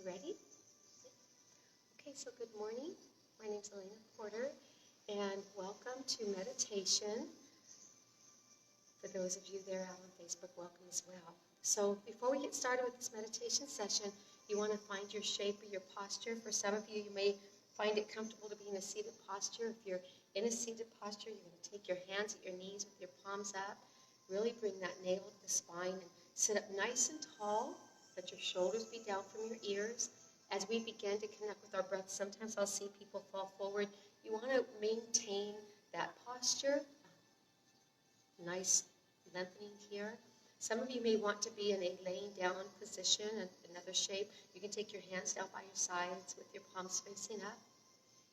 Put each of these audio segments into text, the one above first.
You ready? Okay, so good morning. My name's Elena Porter, and welcome to meditation. For those of you there out on Facebook, welcome as well. So before we get started with this meditation session, you want to find your shape or your posture. For some of you, you may find it comfortable to be in a seated posture. If you're in a seated posture, you're going to take your hands at your knees with your palms up. Really bring that navel to the spine and sit up nice and tall. Let your shoulders be down from your ears. As we begin to connect with our breath, sometimes I'll see people fall forward. You want to maintain that posture. Nice lengthening here. Some of you may want to be in a laying down position, another shape. You can take your hands down by your sides with your palms facing up.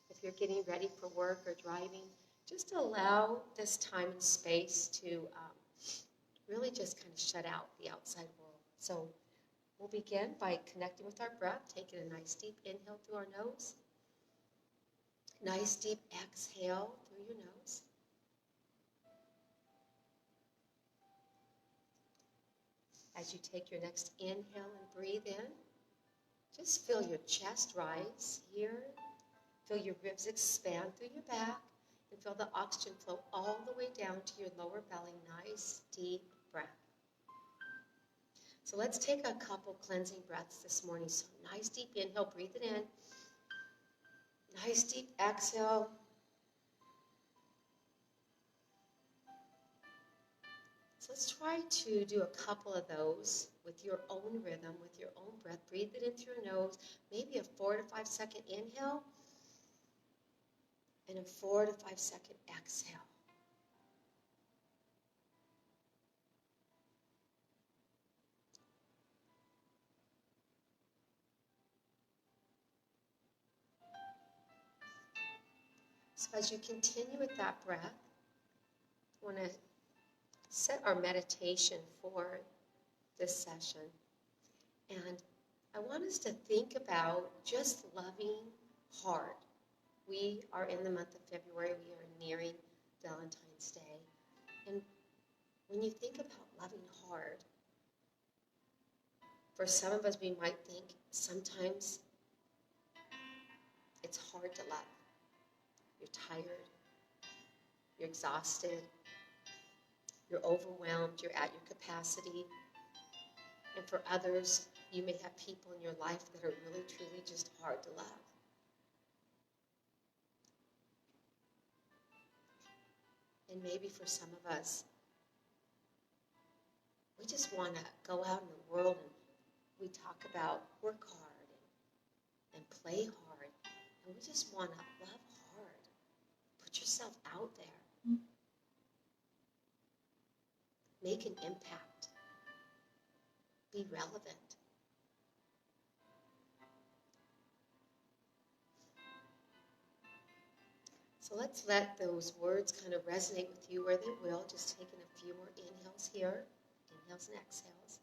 If you're getting ready for work or driving, just allow this time and space to really just kind of shut out the outside world. So we'll begin by connecting with our breath, taking a nice deep inhale through our nose. Nice deep exhale through your nose. As you take your next inhale and breathe in, just feel your chest rise here. Feel your ribs expand through your back, and feel the oxygen flow all the way down to your lower belly. Nice deep breath. So let's take a couple cleansing breaths this morning. So nice deep inhale, breathe it in. Nice deep exhale. So let's try to do a couple of those with your own rhythm, with your own breath. Breathe it in through your nose. Maybe a 4 to 5 second inhale and a 4 to 5 second exhale. So as you continue with that breath, I want to set our meditation for this session. And I want us to think about just loving hard. We are in the month of February. We are nearing Valentine's Day. And when you think about loving hard, for some of us, we might think sometimes it's hard to love. You're tired, you're exhausted, you're overwhelmed, you're at your capacity. And for others, you may have people in your life that are really, truly just hard to love. And maybe for some of us, we just want to go out in the world and we talk about work hard and play hard. And we just want to love hard. Put yourself out there. Make an impact. Be relevant. So let's let those words kind of resonate with you where they will. Just taking a few more inhales here. Inhales and exhales.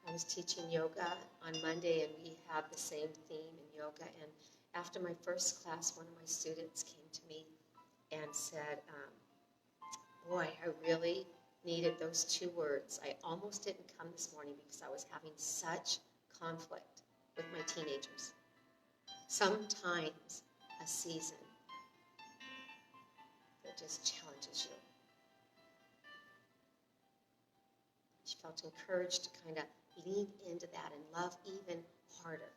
I was teaching yoga on Monday, and we have the same theme in yoga. And after my first class, one of my students came to me and said, boy, I really needed those 2 words. I almost didn't come this morning because I was having such conflict with my teenagers. Sometimes a season that just challenges you. She felt encouraged to kind of lean into that and love even harder.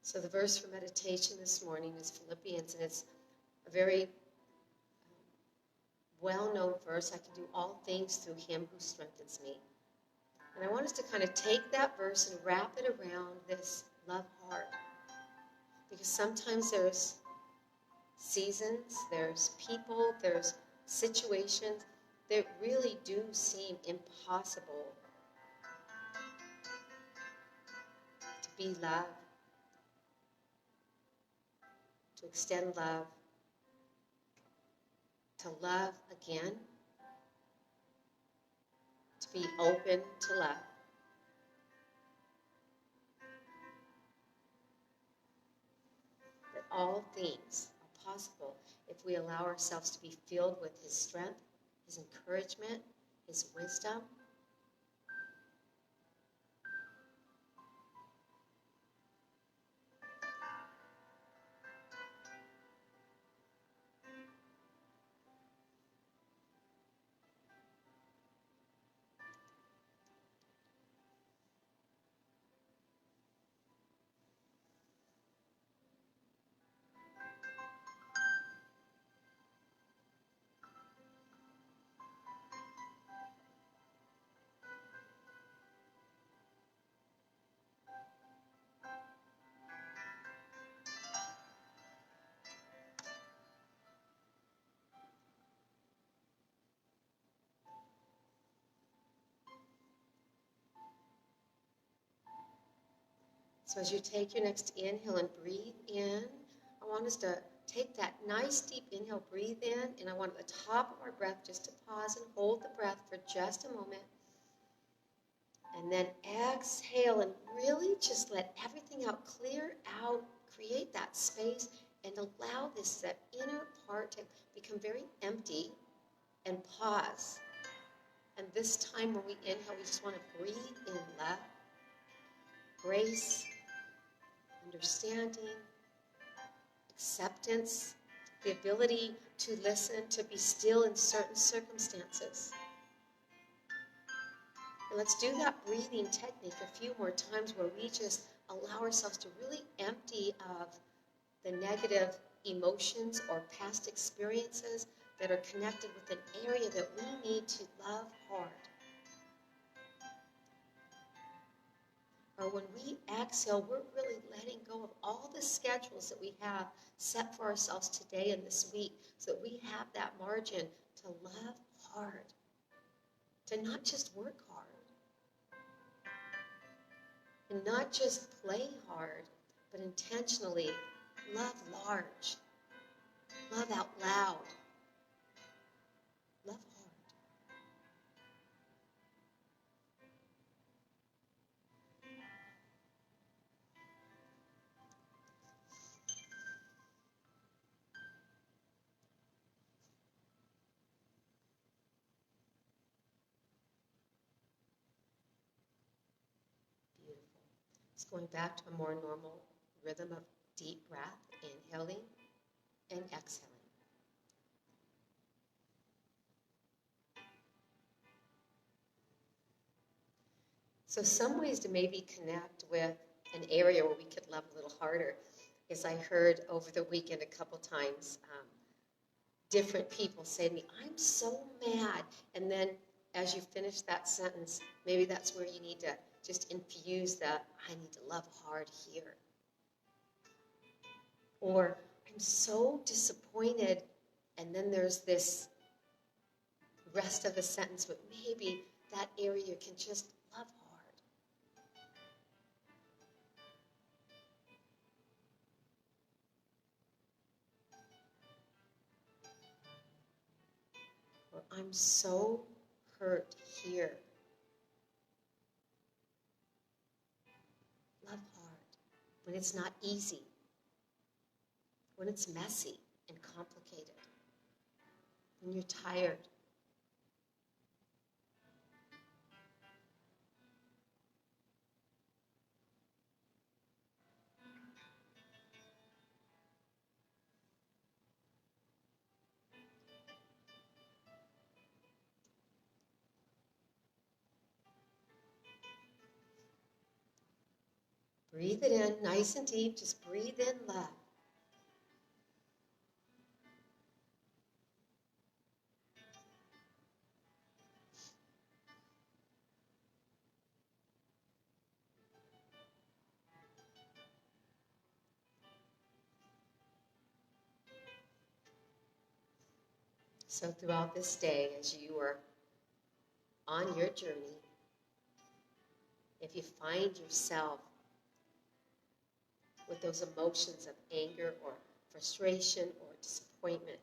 So the verse for meditation this morning is Philippians, and it's a very well-known verse, I can do all things through him who strengthens me. And I want us to kind of take that verse and wrap it around this love heart. Because sometimes there's seasons, there's people, there's situations that really do seem impossible to be love, to extend love, to love again, to be open to love. That all things are possible if we allow ourselves to be filled with his strength, his encouragement, his wisdom. So as you take your next inhale and breathe in, I want us to take that nice deep inhale, breathe in, and I want at the top of our breath just to pause and hold the breath for just a moment. And then exhale and really just let everything out, clear out, create that space, and allow that inner part to become very empty and pause. And this time when we inhale, we just want to breathe in love, grace, understanding, acceptance, the ability to listen, to be still in certain circumstances. And let's do that breathing technique a few more times where we just allow ourselves to really empty of the negative emotions or past experiences that are connected with an area that we need to love hard. Or when we exhale, we're really letting go of all the schedules that we have set for ourselves today and this week so that we have that margin to love hard, to not just work hard, and not just play hard, but intentionally love large, love out loud, love hard. Beautiful. It's going back to a more normal rhythm of deep breath, inhaling and exhaling. So some ways to maybe connect with an area where we could love a little harder is I heard over the weekend a couple times different people say to me, I'm so mad. And then as you finish that sentence, maybe that's where you need to just infuse that, I need to love hard here. Or I'm so disappointed, and then there's this rest of the sentence, but maybe that area you can just love hard. Or I'm so hurt here. Love hard when it's not easy, when it's messy and complicated, when you're tired. Breathe it in nice and deep. Just breathe in love. So throughout this day, as you are on your journey, if you find yourself with those emotions of anger or frustration or disappointment,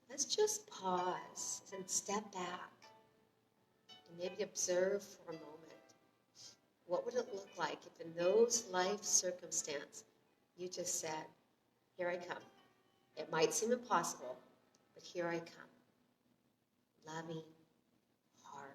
let's just pause and step back and maybe observe for a moment. What would it look like if in those life circumstances you just said, here I come. It might seem impossible, but here I come. Loving, hard.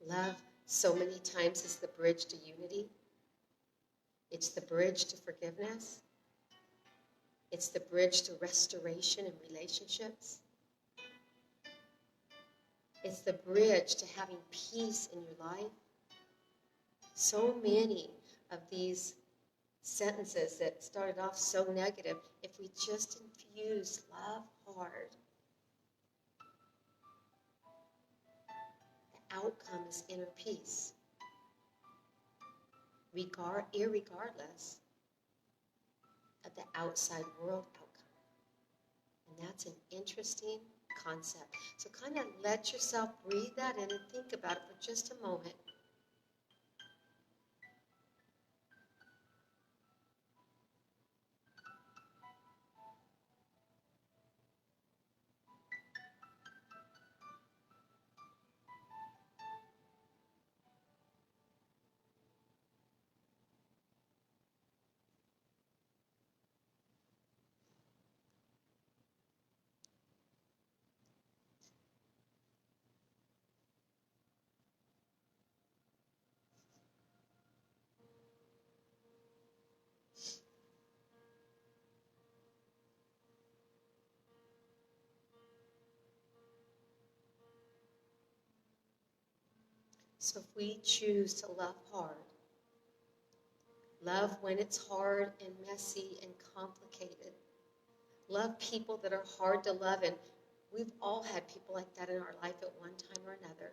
Love so many times is the bridge to unity. It's the bridge to forgiveness. It's the bridge to restoration in relationships. It's the bridge to having peace in your life. So many of these sentences that started off so negative, if we just infuse love hard, the outcome is inner peace, irregardless of the outside world outcome. And that's an interesting concept. So kind of let yourself breathe that in and think about it for just a moment. So if we choose to love hard, love when it's hard and messy and complicated, love people that are hard to love, and we've all had people like that in our life at one time or another.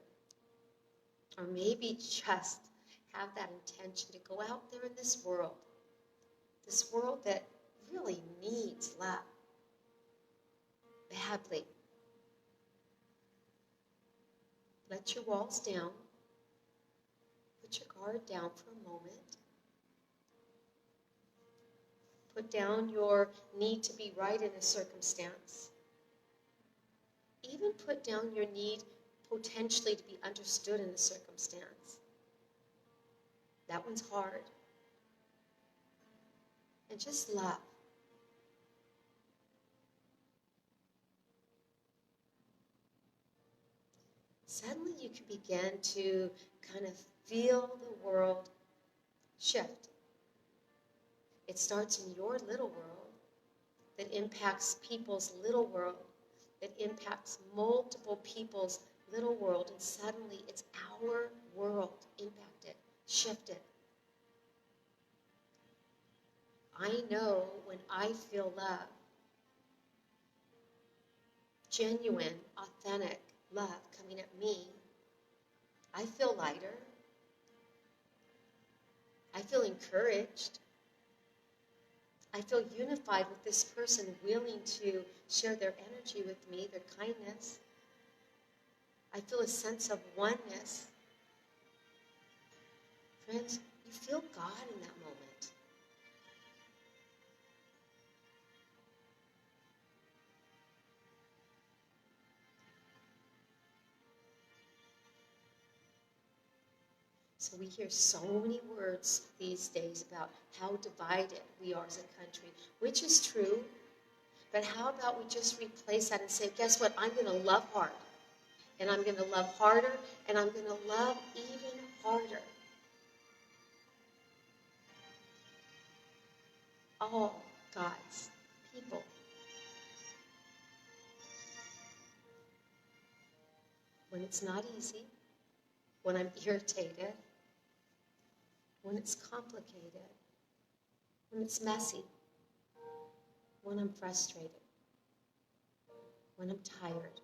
Or maybe just have that intention to go out there in this world that really needs love badly. Let your walls down. Put your guard down for a moment. Put down your need to be right in a circumstance. Even put down your need potentially to be understood in a circumstance. That one's hard. And just love. Suddenly you can begin to kind of feel the world shift. It starts in your little world that impacts people's little world, that impacts multiple people's little world, and suddenly it's our world impacted, shifted. I know when I feel love, genuine, authentic love coming at me, I feel lighter. I feel encouraged. I feel unified with this person willing to share their energy with me, their kindness. I feel a sense of oneness. Friends, you feel God in that moment. So we hear so many words these days about how divided we are as a country, which is true. But how about we just replace that and say, guess what? I'm going to love hard. And I'm going to love harder. And I'm going to love even harder. All God's people. When it's not easy, when I'm irritated, when it's complicated, when it's messy, when I'm frustrated, when I'm tired.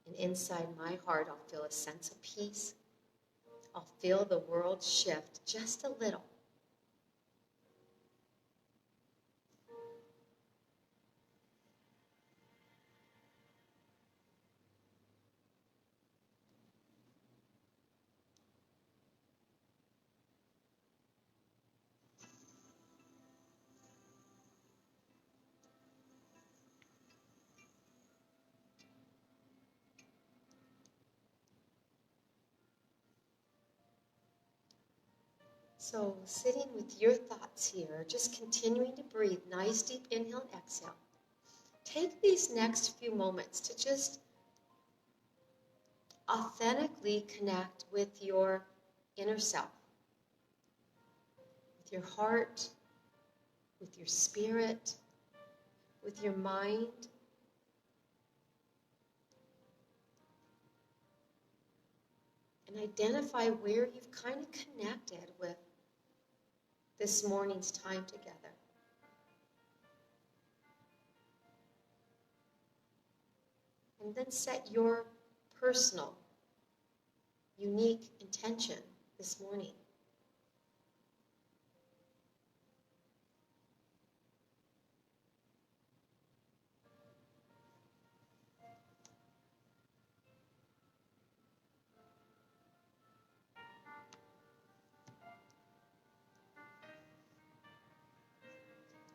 And inside my heart, I'll feel a sense of peace. I'll feel the world shift just a little. So sitting with your thoughts here, just continuing to breathe, nice deep inhale and exhale. Take these next few moments to just authentically connect with your inner self, with your heart, with your spirit, with your mind. And identify where you've kind of connected with this morning's time together. And then set your personal, unique intention this morning.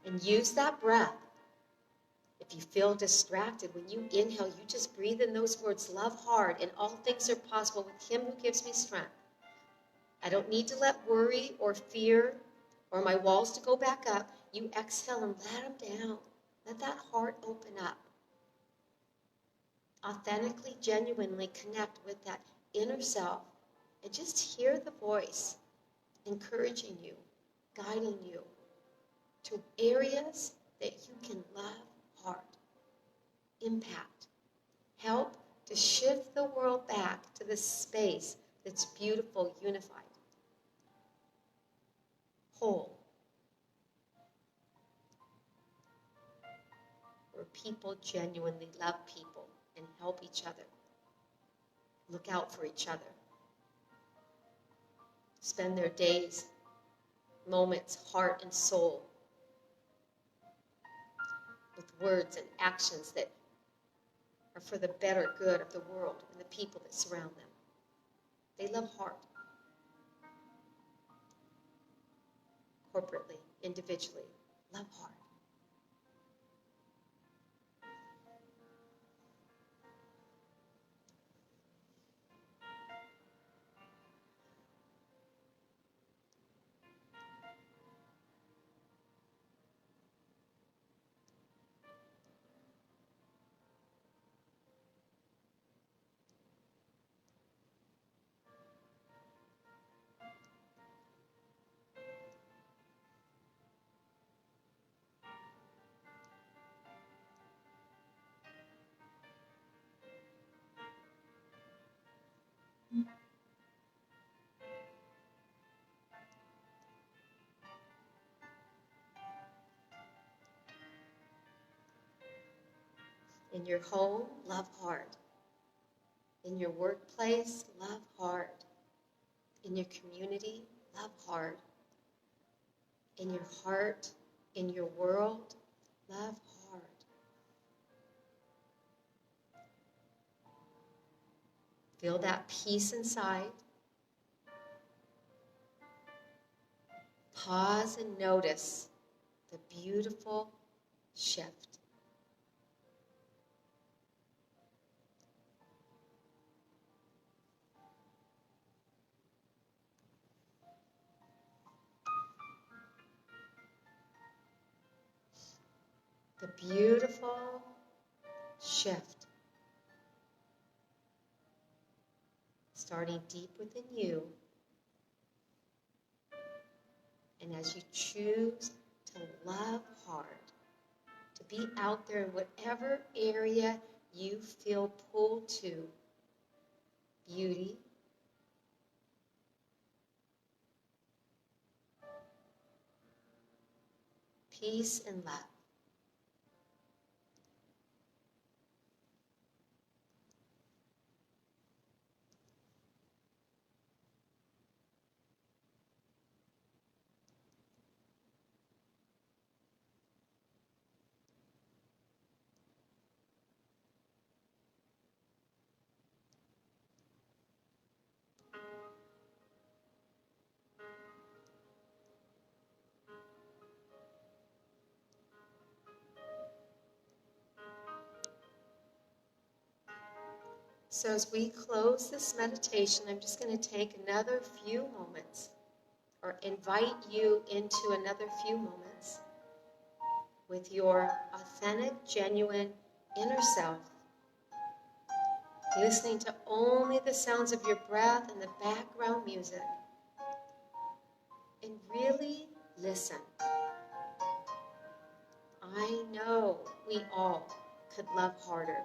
And use that breath. If you feel distracted, when you inhale, you just breathe in those words, love hard, and all things are possible with Him who gives me strength. I don't need to let worry or fear or my walls to go back up. You exhale and let them down. Let that heart open up. Authentically, genuinely connect with that inner self and just hear the voice encouraging you, guiding you to areas that you can love hard, impact, help to shift the world back to the space that's beautiful, unified, whole, where people genuinely love people and help each other, look out for each other, spend their days, moments, heart and soul with words and actions that are for the better good of the world and the people that surround them. They love hard. Corporately, individually, love hard. In your home, love hard. In your workplace, love hard. In your community, love hard. In your heart, in your world, love hard. Feel that peace inside. Pause and notice the beautiful shift. The beautiful shift. Starting deep within you. And as you choose to love hard, to be out there in whatever area you feel pulled to. Beauty, peace, and love. So as we close this meditation, I'm just going to take another few moments, or invite you into another few moments with your authentic, genuine inner self, listening to only the sounds of your breath and the background music, and really listen. I know we all could love harder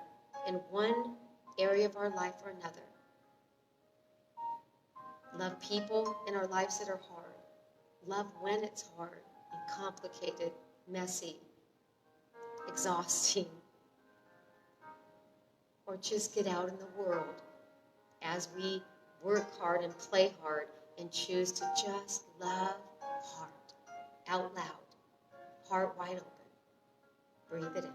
in one area of our life or another. Love people in our lives that are hard. Love when it's hard and complicated, messy, exhausting. Or just get out in the world as we work hard and play hard and choose to just love hard, out loud, heart wide open. Breathe it in.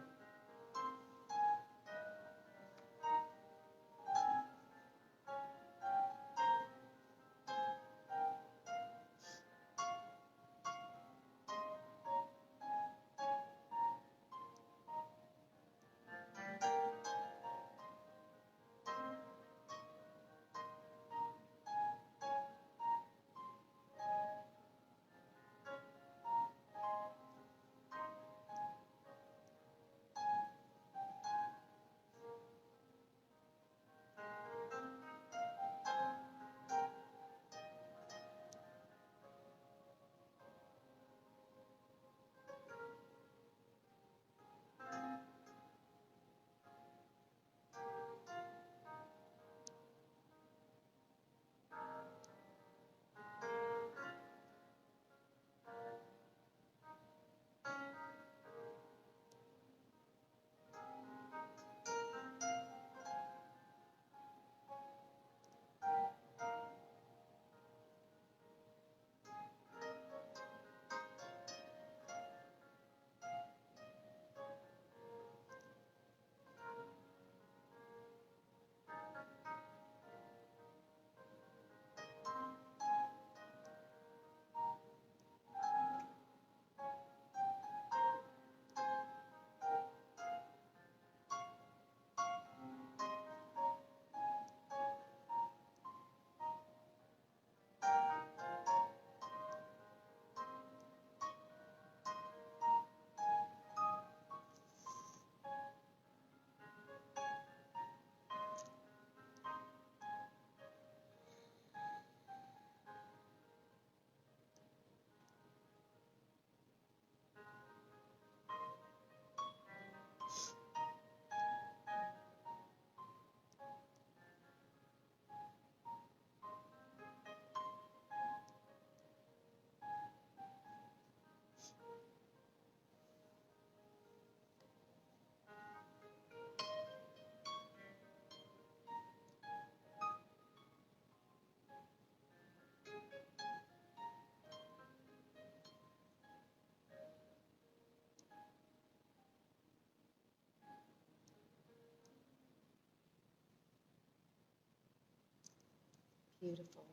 Beautiful.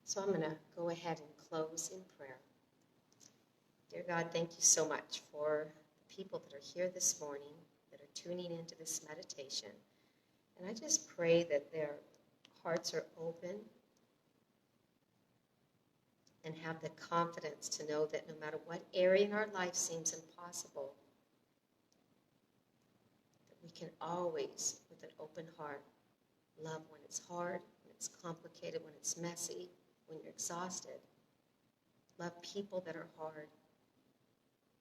So I'm going to go ahead and close in prayer. Dear God, thank you so much for the people that are here this morning, that are tuning into this meditation. And I just pray that their hearts are open and have the confidence to know that no matter what area in our life seems impossible, that we can always, with an open heart, love when it's hard, when it's complicated, when it's messy, when you're exhausted. Love people that are hard,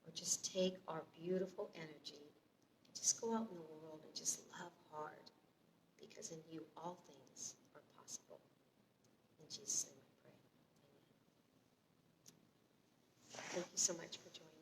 or just take our beautiful energy and just go out in the world and just love hard, because in you all things are possible. In Jesus' name I pray. Amen. Thank you so much for joining.